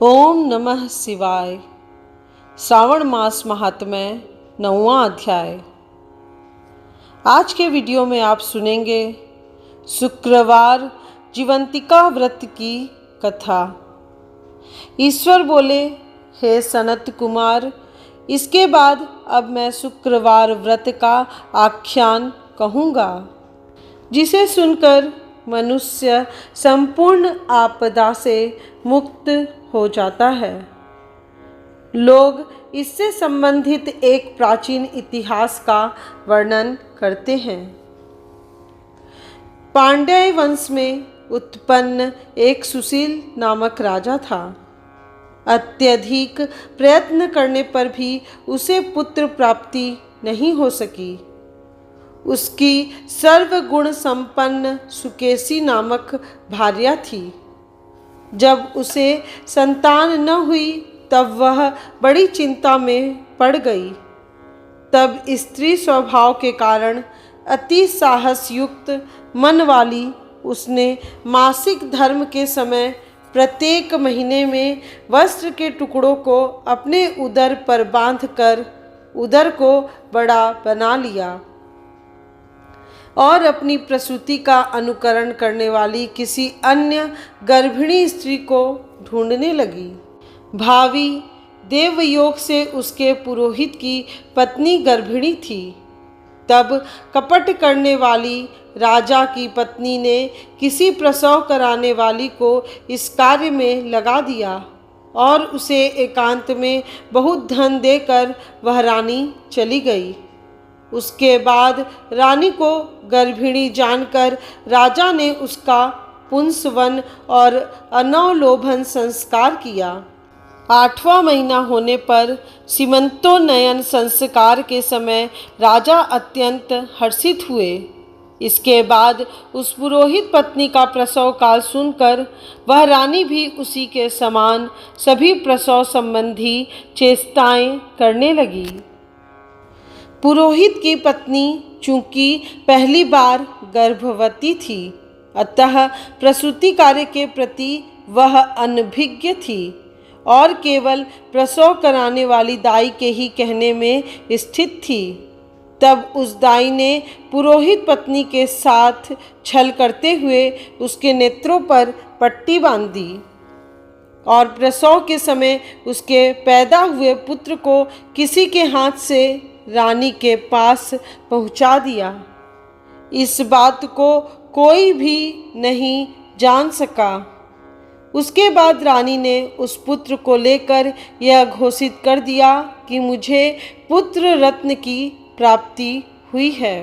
ओम नमः शिवाय। श्रावण मास महात्म्य 9वां अध्याय। आज के वीडियो में आप सुनेंगे शुक्रवार जीवंतिका व्रत की कथा। ईश्वर बोले, हे सनत कुमार, इसके बाद अब मैं शुक्रवार व्रत का आख्यान कहूँगा, जिसे सुनकर मनुष्य संपूर्ण आपदा से मुक्त हो जाता है। लोग इससे संबंधित एक प्राचीन इतिहास का वर्णन करते हैं। पांड्य वंश में उत्पन्न एक सुशील नामक राजा था। अत्यधिक प्रयत्न करने पर भी उसे पुत्र प्राप्ति नहीं हो सकी। उसकी सर्वगुण संपन्न सुकेशी नामक भार्या थी। जब उसे संतान न हुई तब वह बड़ी चिंता में पड़ गई। तब स्त्री स्वभाव के कारण अति साहस युक्त मन वाली उसने मासिक धर्म के समय प्रत्येक महीने में वस्त्र के टुकड़ों को अपने उदर पर बांधकर उदर को बड़ा बना लिया और अपनी प्रसूति का अनुकरण करने वाली किसी अन्य गर्भिणी स्त्री को ढूंढने लगी। भावी देवयोग से उसके पुरोहित की पत्नी गर्भिणी थी। तब कपट करने वाली राजा की पत्नी ने किसी प्रसव कराने वाली को इस कार्य में लगा दिया और उसे एकांत में बहुत धन देकर वह रानी चली गई। उसके बाद रानी को गर्भिणी जानकर राजा ने उसका पुंसवन और अनवलोभन संस्कार किया। 8वां महीना होने पर सीमंतोन्नयन संस्कार के समय राजा अत्यंत हर्षित हुए। इसके बाद उस पुरोहित पत्नी का प्रसव काल सुनकर वह रानी भी उसी के समान सभी प्रसव संबंधी चेष्टाएं करने लगी। पुरोहित की पत्नी चूंकि पहली बार गर्भवती थी, अतः प्रसूति कार्य के प्रति वह अनभिज्ञ थी और केवल प्रसव कराने वाली दाई के ही कहने में स्थित थी। तब उस दाई ने पुरोहित पत्नी के साथ छल करते हुए उसके नेत्रों पर पट्टी बांध दी और प्रसव के समय उसके पैदा हुए पुत्र को किसी के हाथ से रानी के पास पहुंचा दिया। इस बात को कोई भी नहीं जान सका। उसके बाद रानी ने उस पुत्र को लेकर यह घोषित कर दिया कि मुझे पुत्र रत्न की प्राप्ति हुई है।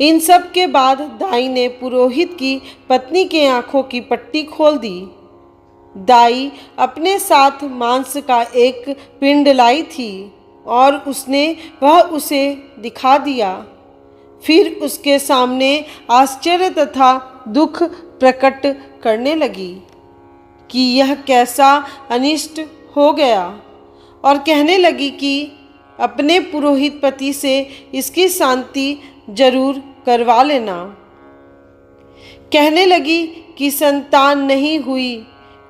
इन सब के बाद दाई ने पुरोहित की पत्नी के आंखों की पट्टी खोल दी। दाई अपने साथ मांस का एक पिंड लाई थी और उसने वह उसे दिखा दिया। फिर उसके सामने आश्चर्य तथा दुख प्रकट करने लगी कि यह कैसा अनिष्ट हो गया और कहने लगी कि अपने पुरोहित पति से इसकी शांति जरूर करवा लेना। कहने लगी कि संतान नहीं हुई,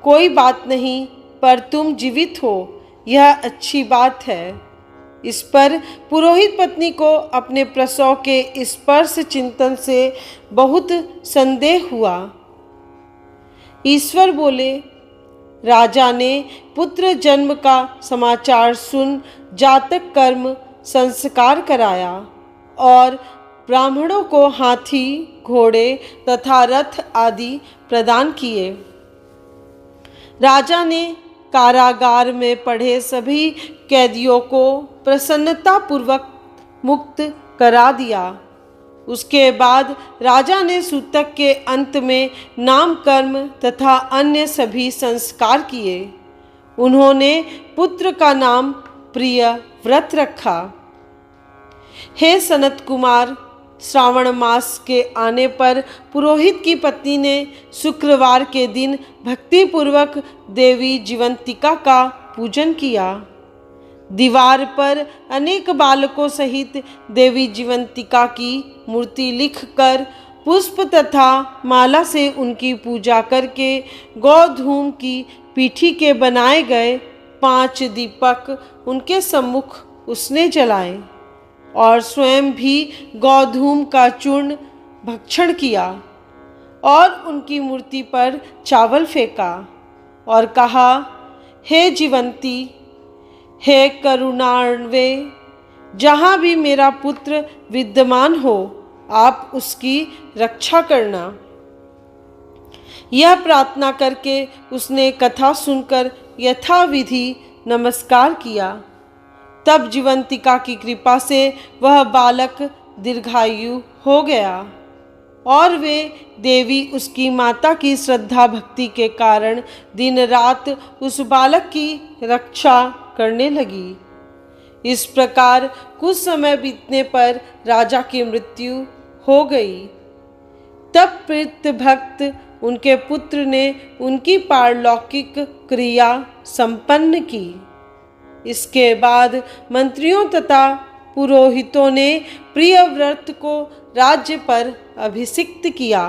कोई बात नहीं, पर तुम जीवित हो, यह अच्छी बात है। इस पर पुरोहित पत्नी को अपने प्रसव के स्पर्श चिंतन से बहुत संदेह हुआ। ईश्वर बोले, राजा ने पुत्र जन्म का समाचार सुन जातक कर्म संस्कार कराया और ब्राह्मणों को हाथी, घोड़े तथा रथ आदि प्रदान किए। राजा ने कारागार में पड़े सभी कैदियों को प्रसन्नतापूर्वक मुक्त करा दिया। उसके बाद राजा ने सूतक के अंत में नामकर्म तथा अन्य सभी संस्कार किए। उन्होंने पुत्र का नाम प्रियव्रत रखा। हे सनत कुमार, श्रावण मास के आने पर पुरोहित की पत्नी ने शुक्रवार के दिन भक्तिपूर्वक देवी जीवंतिका का पूजन किया। दीवार पर अनेक बालकों सहित देवी जीवंतिका की मूर्ति लिखकर पुष्प तथा माला से उनकी पूजा करके गौधूम की पीठी के बनाए गए 5 दीपक उनके सम्मुख उसने जलाए और स्वयं भी गौधूम का चूर्ण भक्षण किया और उनकी मूर्ति पर चावल फेंका और कहा, हे जीवंती, हे करुणान्वे, जहाँ भी मेरा पुत्र विद्यमान हो आप उसकी रक्षा करना। यह प्रार्थना करके उसने कथा सुनकर यथाविधि नमस्कार किया। तब जीवंतिका की कृपा से वह बालक दीर्घायु हो गया और वे देवी उसकी माता की श्रद्धा भक्ति के कारण दिन रात उस बालक की रक्षा करने लगी। इस प्रकार कुछ समय बीतने पर राजा की मृत्यु हो गई। तब प्रीत भक्त उनके पुत्र ने उनकी पारलौकिक क्रिया संपन्न की। इसके बाद मंत्रियों तथा पुरोहितों ने प्रियव्रत को राज्य पर अभिषिक्त किया।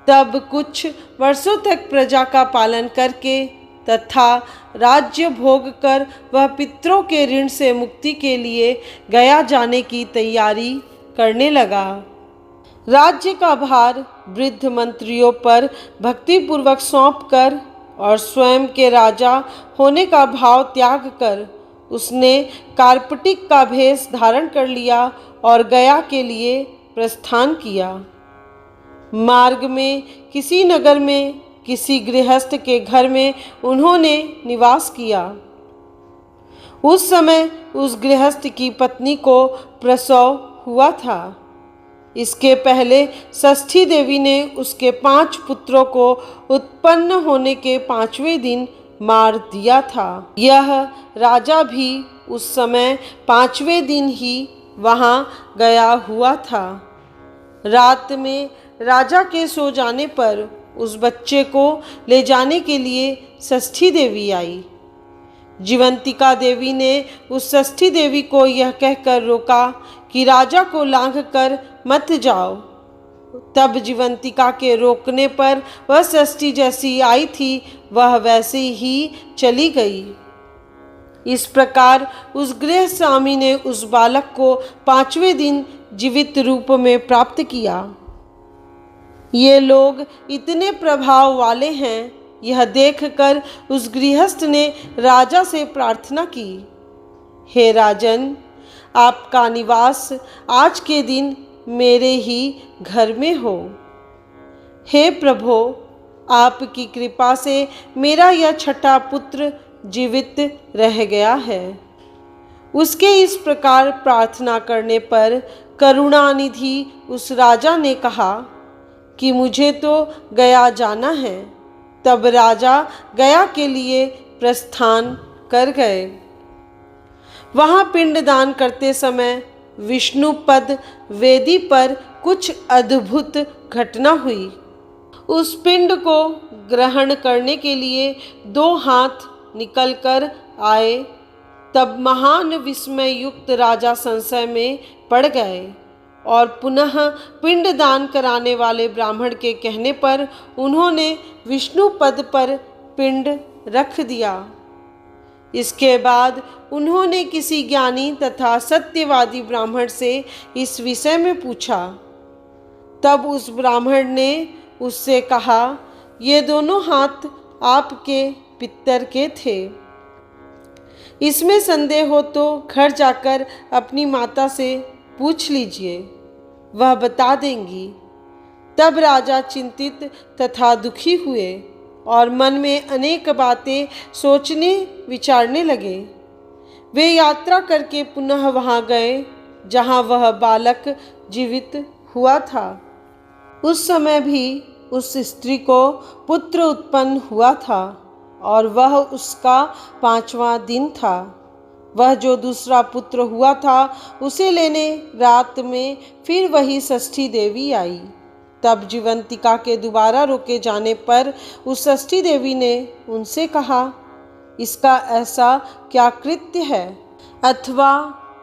तब कुछ वर्षों तक प्रजा का पालन करके तथा राज्य भोग कर वह पितरों के ऋण से मुक्ति के लिए गया जाने की तैयारी करने लगा। राज्य का भार वृद्ध मंत्रियों पर भक्तिपूर्वक सौंपकर और स्वयं के राजा होने का भाव त्याग कर उसने कार्पटिक का भेष धारण कर लिया और गया के लिए प्रस्थान किया। मार्ग में किसी नगर में किसी गृहस्थ के घर में उन्होंने निवास किया। उस समय उस गृहस्थ की पत्नी को प्रसव हुआ था। इसके पहले षष्ठी देवी ने उसके 5 पुत्रों को उत्पन्न होने के 5वें दिन मार दिया था। यह राजा भी उस समय 5वें दिन ही वहां गया हुआ था। रात में राजा के सो जाने पर उस बच्चे को ले जाने के लिए षष्ठी देवी आई। जीवंतिका देवी ने उस षष्ठी देवी को यह कहकर रोका कि राजा को लांघ कर मत जाओ। तब जीवंतिका के रोकने पर वह षष्ठी जैसी आई थी वह वैसे ही चली गई। इस प्रकार उस गृह स्वामी ने उस बालक को 5वें दिन जीवित रूप में प्राप्त किया। ये लोग इतने प्रभाव वाले हैं, यह देखकर उस गृहस्थ ने राजा से प्रार्थना की, हे राजन, आपका निवास आज के दिन मेरे ही घर में हो। हे प्रभो, आपकी कृपा से मेरा यह छठा पुत्र जीवित रह गया है। उसके इस प्रकार प्रार्थना करने पर करुणानिधि उस राजा ने कहा कि मुझे तो गया जाना है। तब राजा गया के लिए प्रस्थान कर गए। वहाँ पिंडदान करते समय विष्णुपद वेदी पर कुछ अद्भुत घटना हुई। उस पिंड को ग्रहण करने के लिए 2 हाथ निकलकर आए। तब महान विस्मय युक्त राजा संशय में पड़ गए और पुनः पिंडदान कराने वाले ब्राह्मण के कहने पर उन्होंने विष्णु पद पर पिंड रख दिया। इसके बाद उन्होंने किसी ज्ञानी तथा सत्यवादी ब्राह्मण से इस विषय में पूछा। तब उस ब्राह्मण ने उससे कहा, ये दोनों हाथ आपके पितर के थे। इसमें संदेह हो तो घर जाकर अपनी माता से पूछ लीजिए, वह बता देंगी। तब राजा चिंतित तथा दुखी हुए और मन में अनेक बातें सोचने विचारने लगे। वे यात्रा करके पुनः वहां गए जहां वह बालक जीवित हुआ था। उस समय भी उस स्त्री को पुत्र उत्पन्न हुआ था और वह उसका 5वां दिन था। वह जो दूसरा पुत्र हुआ था उसे लेने रात में फिर वही षष्ठी देवी आई। तब जीवंतिका के दोबारा रोके जाने पर उस षष्ठी देवी ने उनसे कहा, इसका ऐसा क्या कृत्य है, अथवा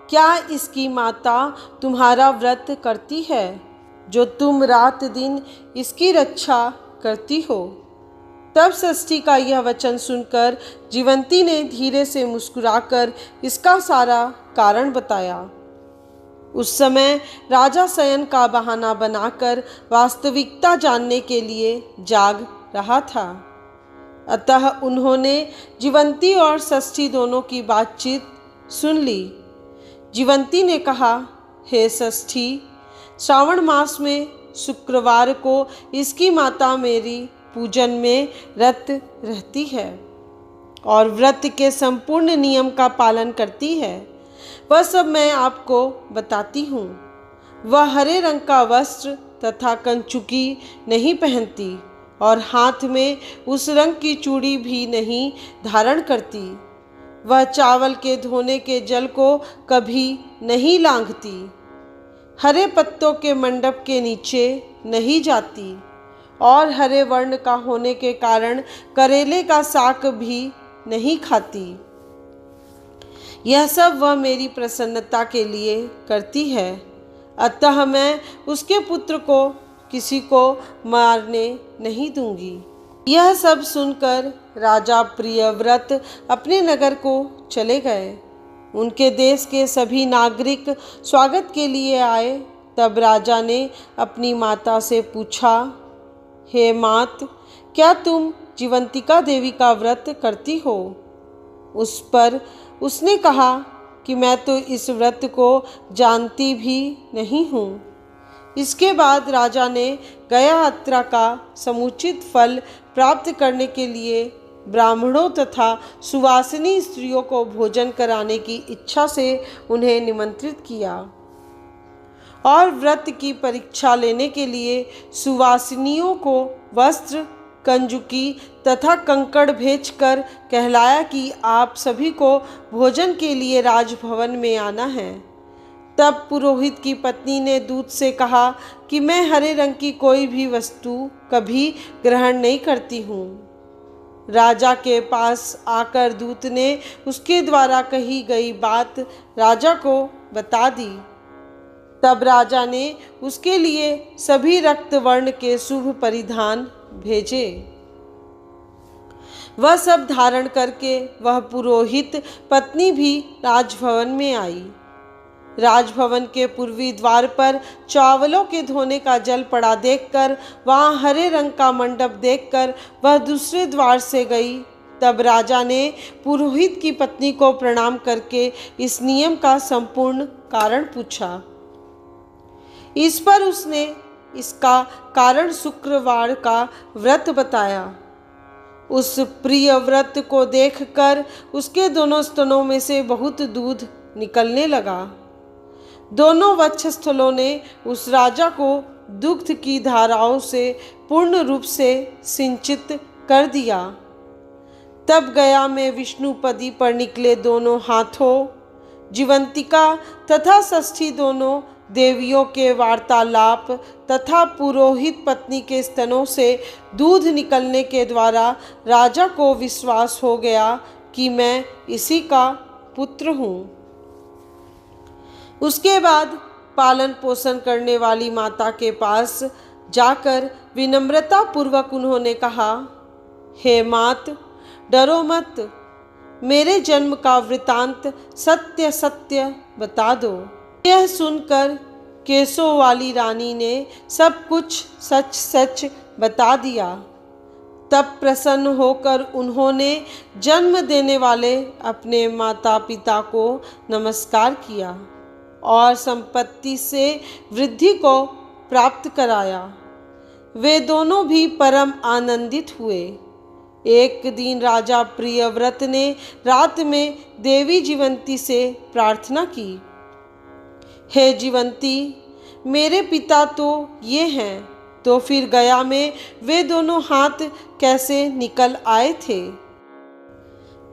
क्या इसकी माता तुम्हारा व्रत करती है? जो तुम रात दिन इसकी रक्षा करती हो। तब षष्ठी का यह वचन सुनकर जीवंती ने धीरे से मुस्कुराकर इसका सारा कारण बताया। उस समय राजा शयन का बहाना बनाकर वास्तविकता जानने के लिए जाग रहा था। अतः उन्होंने जीवंती और षष्ठी दोनों की बातचीत सुन ली। जीवंती ने कहा, हे षष्ठी, श्रावण मास में शुक्रवार को इसकी माता मेरी पूजन में रत रहती है और व्रत के संपूर्ण नियम का पालन करती है। वह सब मैं आपको बताती हूँ। वह हरे रंग का वस्त्र तथा कंचुकी नहीं पहनती और हाथ में उस रंग की चूड़ी भी नहीं धारण करती। वह चावल के धोने के जल को कभी नहीं लांघती, हरे पत्तों के मंडप के नीचे नहीं जाती और हरे वर्ण का होने के कारण करेले का साग भी नहीं खाती। यह सब वह मेरी प्रसन्नता के लिए करती है, अतः मैं उसके पुत्र को किसी को मारने नहीं दूंगी। यह सब सुनकर राजा प्रियव्रत अपने नगर को चले गए। उनके देश के सभी नागरिक स्वागत के लिए आए। तब राजा ने अपनी माता से पूछा, हे मात, क्या तुम जीवंतिका देवी का व्रत करती हो? उस पर उसने कहा कि मैं तो इस व्रत को जानती भी नहीं हूँ। इसके बाद राजा ने गया यात्रा का समुचित फल प्राप्त करने के लिए ब्राह्मणों तथा सुवासिनी स्त्रियों को भोजन कराने की इच्छा से उन्हें निमंत्रित किया और व्रत की परीक्षा लेने के लिए सुवासिनियों को वस्त्र, कंजुकी तथा कंकड़ भेजकर कहलाया कि आप सभी को भोजन के लिए राजभवन में आना है। तब पुरोहित की पत्नी ने दूत से कहा कि मैं हरे रंग की कोई भी वस्तु कभी ग्रहण नहीं करती हूँ। राजा के पास आकर दूत ने उसके द्वारा कही गई बात राजा को बता दी। तब राजा ने उसके लिए सभी रक्त वर्ण के शुभ परिधान भेजे। वह सब धारण करके वह पुरोहित पत्नी भी राजभवन में आई। राजभवन के पूर्वी द्वार पर चावलों के धोने का जल पड़ा देखकर, वहाँ हरे रंग का मंडप देखकर वह दूसरे द्वार से गई। तब राजा ने पुरोहित की पत्नी को प्रणाम करके इस नियम का संपूर्ण कारण पूछा। इस पर उसने इसका कारण शुक्रवार का व्रत बताया। उस प्रिय व्रत को देखकर उसके दोनों स्तनों में से बहुत दूध निकलने लगा। दोनों वक्षस्थलों ने उस राजा को दुग्ध की धाराओं से पूर्ण रूप से सिंचित कर दिया। तब गया में विष्णुपदी पर निकले दोनों हाथों, जीवंतिका तथा षष्ठी दोनों देवियों के वार्तालाप तथा पुरोहित पत्नी के स्तनों से दूध निकलने के द्वारा राजा को विश्वास हो गया कि मैं इसी का पुत्र हूँ। उसके बाद पालन पोषण करने वाली माता के पास जाकर विनम्रता पूर्वक उन्होंने कहा, हे मात, डरो मत, मेरे जन्म का वृतांत सत्य सत्य बता दो। यह सुनकर केसों वाली रानी ने सब कुछ सच सच बता दिया। तब प्रसन्न होकर उन्होंने जन्म देने वाले अपने माता पिता को नमस्कार किया और संपत्ति से वृद्धि को प्राप्त कराया। वे दोनों भी परम आनंदित हुए। एक दिन राजा प्रियव्रत ने रात में देवी जीवंती से प्रार्थना की, हे जीवंती, मेरे पिता तो ये हैं, तो फिर गया में वे दोनों हाथ कैसे निकल आए थे?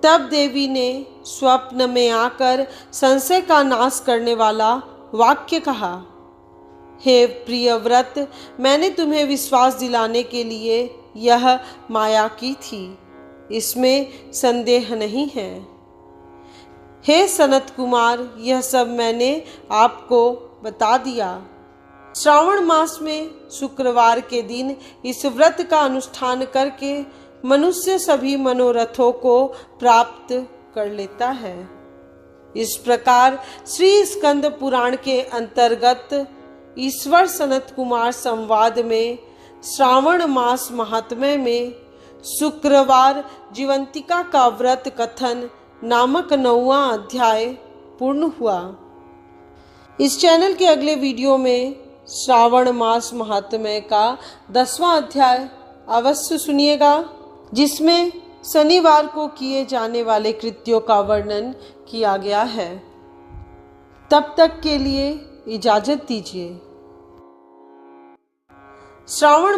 तब देवी ने स्वप्न में आकर संशय का नाश करने वाला वाक्य कहा, हे प्रियव्रत, मैंने तुम्हें विश्वास दिलाने के लिए यह माया की थी, इसमें संदेह नहीं है। हे सनत कुमार, यह सब मैंने आपको बता दिया। श्रावण मास में शुक्रवार के दिन इस व्रत का अनुष्ठान करके मनुष्य सभी मनोरथों को प्राप्त कर लेता है। इस प्रकार श्री स्कंद पुराण के अंतर्गत ईश्वर सनत कुमार संवाद में श्रावण मास महात्म्य में शुक्रवार जीवंतिका का व्रत कथन नामक 9वां अध्याय पूर्ण हुआ। इस चैनल के अगले वीडियो में श्रावण मास महात्म्य का 10वां अध्याय अवश्य सुनिएगा, जिसमें शनिवार को किए जाने वाले कृत्यों का वर्णन किया गया है। तब तक के लिए इजाजत दीजिए। श्रावण